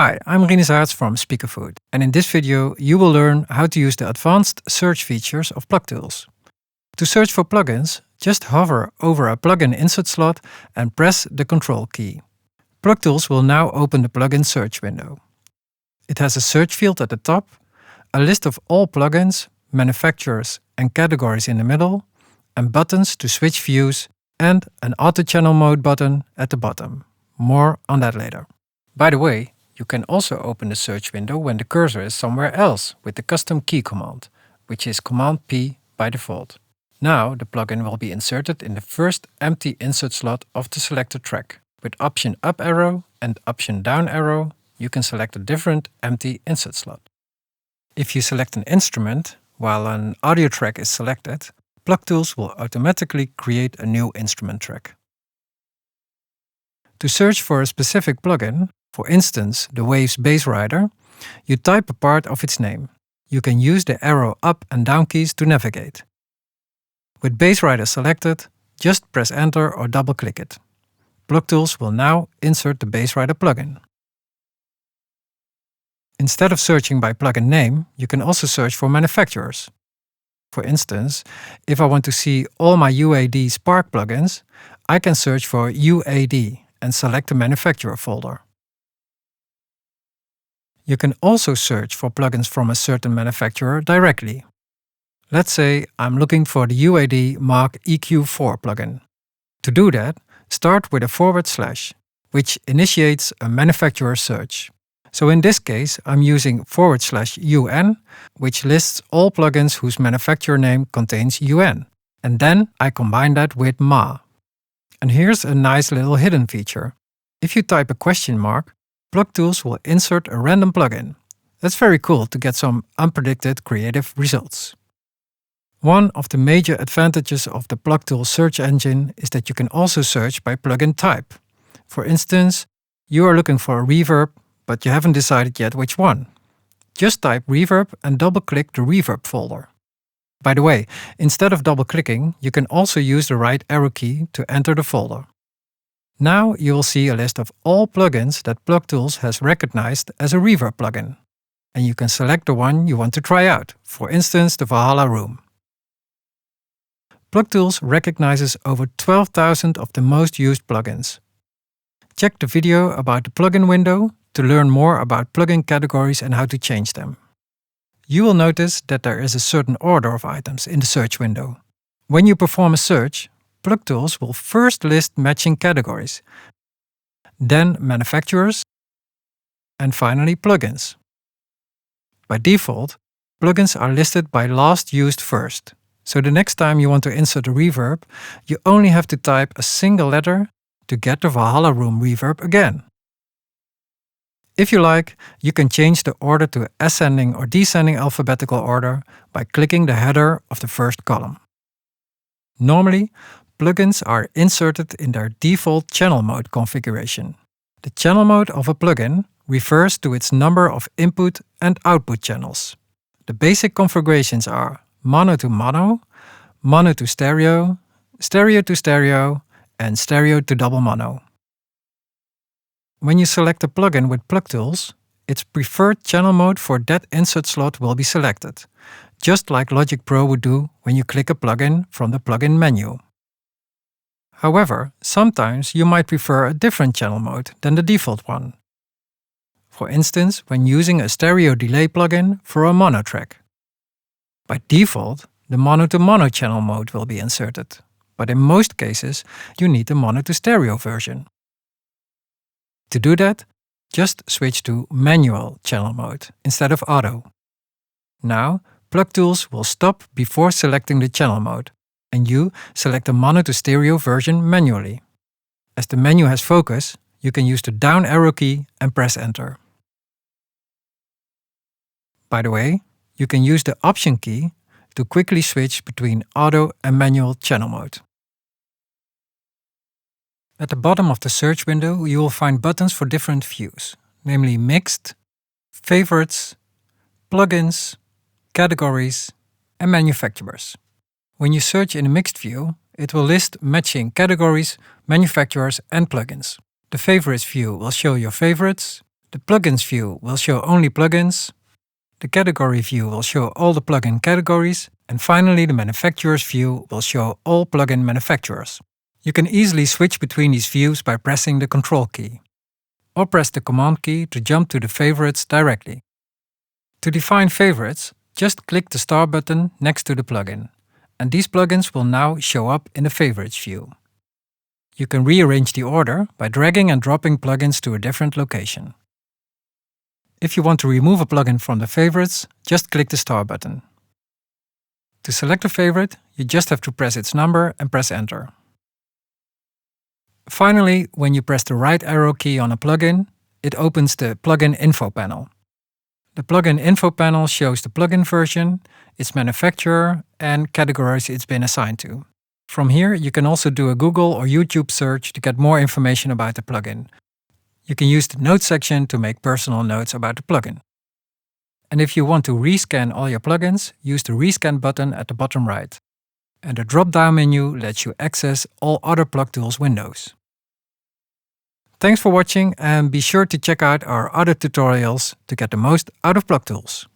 Hi, I'm Rinus from Speakerfood, and in this video you will learn how to use the advanced search features of PlugTools. To search for plugins, just hover over a plugin insert slot and press the Control key. PlugTools will now open the plugin search window. It has a search field at the top, a list of all plugins, manufacturers and categories in the middle, and buttons to switch views, and an auto channel mode button at the bottom. More on that later. By the way, you can also open the search window when the cursor is somewhere else with the custom key command, which is Command P by default. Now the plugin will be inserted in the first empty insert slot of the selected track. With Option up arrow and Option down arrow, you can select a different empty insert slot. If you select an instrument while an audio track is selected, PlugTools will automatically create a new instrument track. To search for a specific plugin, for instance the Waves Bass Rider, you type a part of its name. You can use the arrow up and down keys to navigate. With Bass Rider selected, just press Enter or double-click it. PlugTools will now insert the Bass Rider plugin. Instead of searching by plugin name, you can also search for manufacturers. For instance, if I want to see all my UAD Spark plugins, I can search for UAD and select the manufacturer folder. You can also search for plugins from a certain manufacturer directly. Let's say I'm looking for the UAD Mark EQ4 plugin. To do that, start with a /, which initiates a manufacturer search. So in this case, I'm using /UN, which lists all plugins whose manufacturer name contains UN. And then I combine that with MA. And here's a nice little hidden feature. If you type a question mark, PlugTools will insert a random plugin. That's very cool to get some unpredicted creative results. One of the major advantages of the PlugTools search engine is that you can also search by plugin type. For instance, you are looking for a reverb, but you haven't decided yet which one. Just type reverb and double-click the reverb folder. By the way, instead of double-clicking, you can also use the right arrow key to enter the folder. Now you will see a list of all plugins that PlugTools has recognized as a reverb plugin. And you can select the one you want to try out, for instance the Valhalla Room. PlugTools recognizes over 12,000 of the most used plugins. Check the video about the plugin window to learn more about plugin categories and how to change them. You will notice that there is a certain order of items in the search window. When you perform a search, PlugTools will first list matching categories, then manufacturers, and finally plugins. By default, plugins are listed by last used first. So the next time you want to insert a reverb, you only have to type a single letter to get the Valhalla Room reverb again. If you like, you can change the order to ascending or descending alphabetical order by clicking the header of the first column. Normally, plugins are inserted in their default channel mode configuration. The channel mode of a plugin refers to its number of input and output channels. The basic configurations are mono to mono, mono to stereo, stereo to stereo, and stereo to double mono. When you select a plugin with PlugTools, its preferred channel mode for that insert slot will be selected, just like Logic Pro would do when you click a plugin from the plugin menu. However, sometimes you might prefer a different channel mode than the default one. For instance, when using a stereo delay plugin for a mono track. By default, the mono to mono channel mode will be inserted, but in most cases you need the mono to stereo version. To do that, just switch to manual channel mode instead of auto. Now, PlugTools will stop before selecting the channel mode, and you select the mono to stereo version manually. As the menu has focus, you can use the down arrow key and press Enter. By the way, you can use the Option key to quickly switch between auto and manual channel mode. At the bottom of the search window, you will find buttons for different views, namely Mixed, Favorites, Plugins, Categories, and Manufacturers. When you search in a mixed view, it will list matching categories, manufacturers, and plugins. The Favorites view will show your favorites, The Plugins view will show only plugins, the Category view will show all the plugin categories, and finally the Manufacturers view will show all plugin manufacturers. You can easily switch between these views by pressing the Control key, or press the Command key to jump to the favorites directly. To define favorites, just click the star button next to the plugin, and these plugins will now show up in the Favorites view. You can rearrange the order by dragging and dropping plugins to a different location. If you want to remove a plugin from the favorites, just click the star button. To select a favorite, you just have to press its number and press Enter. Finally, when you press the right arrow key on a plugin, it opens the Plugin Info panel. The Plugin Info panel shows the plugin version, its manufacturer, and categories it's been assigned to. From here, you can also do a Google or YouTube search to get more information about the plugin. You can use the Notes section to make personal notes about the plugin. And if you want to rescan all your plugins, use the Rescan button at the bottom right. And the drop-down menu lets you access all other PlugTools windows. Thanks for watching, and be sure to check out our other tutorials to get the most out of PlugTools.